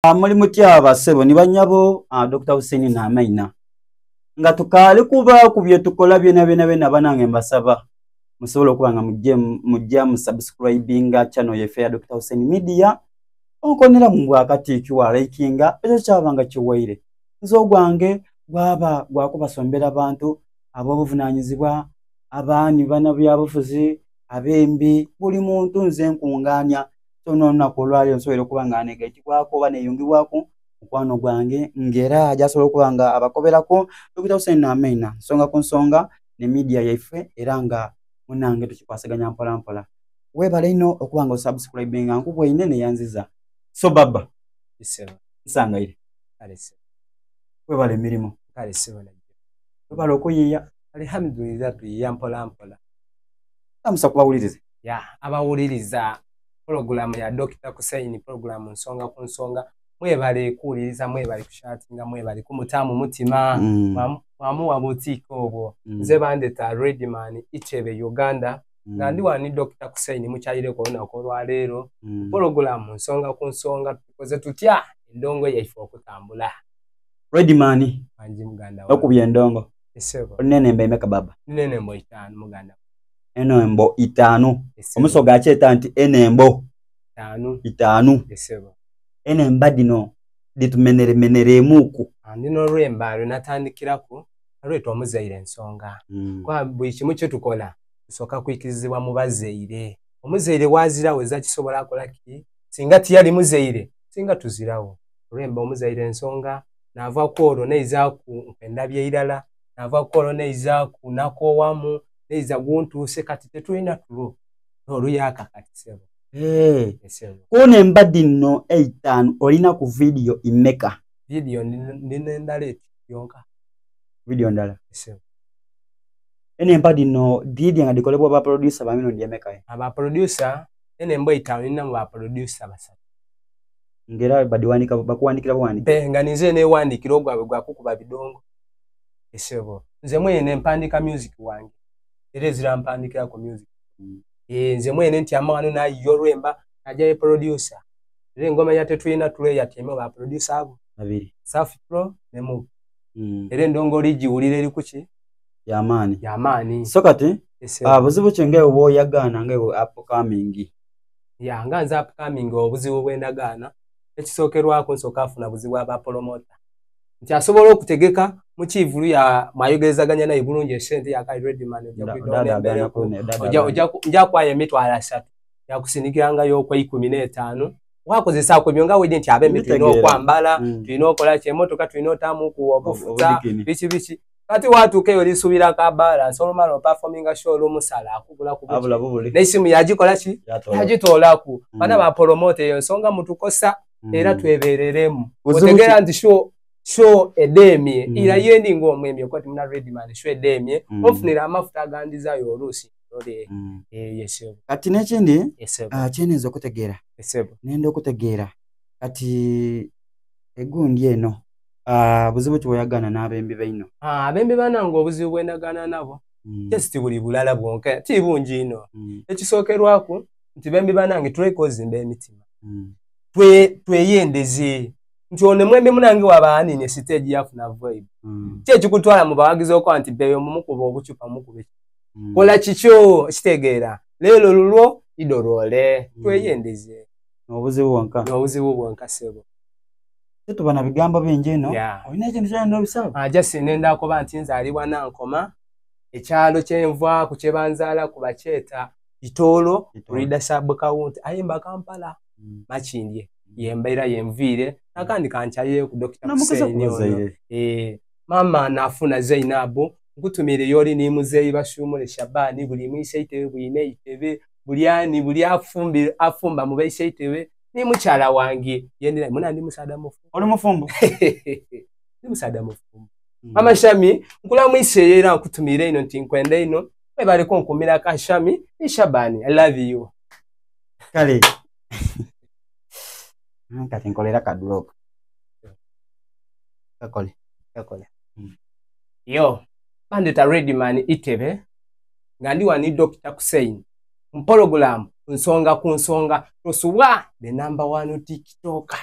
Muri mutyaba sebo ni banyabo Dr. Hussein Namaina nga tukale kuba kubye tukola byena banange mbasaba musobola okubanga mujja mu subscribinga channel yefe ya Dr. Hussein Media onkonera mu bwakati kiwa likinga ekyo kyabanga kiwaire nzo gwange gwaba gwakubasombera abantu abobuvunanyizibwa abani bana byabufuzi abembi buli muntu nze nkunganya tonona kolwali nsoyero kubanga negati kwako bane yungibwako mukwano gwange ngera ajasobola kubanga abakoberako Dr. Hussein Namaina songa ku nsonga ne media yaife eranga munange tukikwasaganya mpola webale ino okubanga subscribinga nkubwe inene yanziza so baba iseba nsanga ile alese webale mirimo alese wala webale okuyiya alhamdulillah tuyiya mpola amusa kubawuliriza ya abawuliriza program ya Dr. Hussein program nsonga ku nsonga mwebale kuuliriza mwebale kushatinga mwebale kumutamu mutima mwamu wa butiko obwo nze bandeta Redman Ichebe Uganda ngandi wani Dr. Hussein mukyayire kona okolwa leero program nsonga ku nsonga tukoze tutya endongo yaife okutambula Redman anji muganda wa okubye endongo esebo onene mbe meka baba nene mbo 5 muganda enembo 5 omusoga acheta nti enembo 5 esebo enemba dino ditumenere muku andino lwemba natandikirako alweto omuzaire ensonga kwa buli kimu kye tukola tusoka kwikizibwa mu bazeire omuzaire wazira weza kisobola akola ki singa tiyali muzaire singa tuzirawo lwemba omuzaire ensonga nava kwolo neiza ku endabye irala nava kwolo neiza ku nakowamu neiza guntuse kati tetulina tulo oluyaka kati sebo kone mbadi no 8 olina ku video imeka video ndale yonka video ndala ene mbadi no didi nga dikolebwa ba producer ba mino ndiyemeka aba producer ene mbo 5 nina ba producer basatu ngera badiwanika bakuwandikira bwani benga nize ne wandikira ogwabe gwakukuba bidongo esebo nze mwene mpandika music wange erezira mpandikira ko music nze mwene nti amano na yorwemba ajaye producer ngoma yate twina tule yateme ba producer abo babiri Safi Pro nemu ndongo lijiwulire likuki yamani sokati buzibu kyenge obo yagana nge upcoming ya nganza upcoming obuzibu bwendagana ekisokerwako nsoka afuna buzibu aba promoter nti asobola okutegeka mu kivulu ya mayogerezaganya na ibulungi esente ya kai Redman oja kwaye mitwala 3 ya kusinikiranga yo kwa 15 wakozesa ko byonga wedi nti abe mitwino kwambala twino kola kyemotoka twino tamu ku obufuta bichi kati watu keyo lisubira ka balance olumalo performing show lumusala akugula ku n'esimu yagikola ki yagitolaku bana ba promote yo nsonga mutukosa era twebereremu otegera nti show edemye ira yendi ngomwemye kwati muna Redman show edemye ofunira amafuta agandiza yo olusi lole yesebo kati nekindi chenenzo kutegera esebo nendo kutegera kati egundi eno buzibu kyoyagana n'abembi baino abembi banango obuzibu bwendagana nabo testi buli bulala bwonka tibunji ino ekisokerwako nti bembi banange twekozimba emitima tweyendeze nti one mwembi munange wabaani ne stage yafuna vibe kyekikutwala mu bawagizi okwa nti beyo mumukuba obucupa mukube kola kikyo kitegeera leero lulwo idorole tweyendeze n'obuzibu bwonka sebo tubana bigambo bingi no olina ekintu kyano bisaba jasi nenda akoba nti nzalibwa nankoma ekyalo kyenva ku kyebanzaala ku bakyeta Itolo Rida Sub County ayimba Kampala Makindye yembeera yenvire nakandi kanchaye ku Dr. Hussein mama nafuna Zainabu nkutumire yoli ni muzeyi bashumule Shabani buli mwishaitewe bwine itebe bulyani buli afumba mu beishaitewe ni muchala wangi yendera muna ndi musada mufumbo oli mufumbo ndi musada mufumbo mama Shami nkula mwiseyera nkutumire ino ntinkwenda ino bali konkumira ka Shami ni Shabani I love you kale kati nkolera ka drop kakole yo bandeta Redman Itebe ngandi wani Dr. Hussein program nsonga ku nsonga tosubwa the number 1 TikToker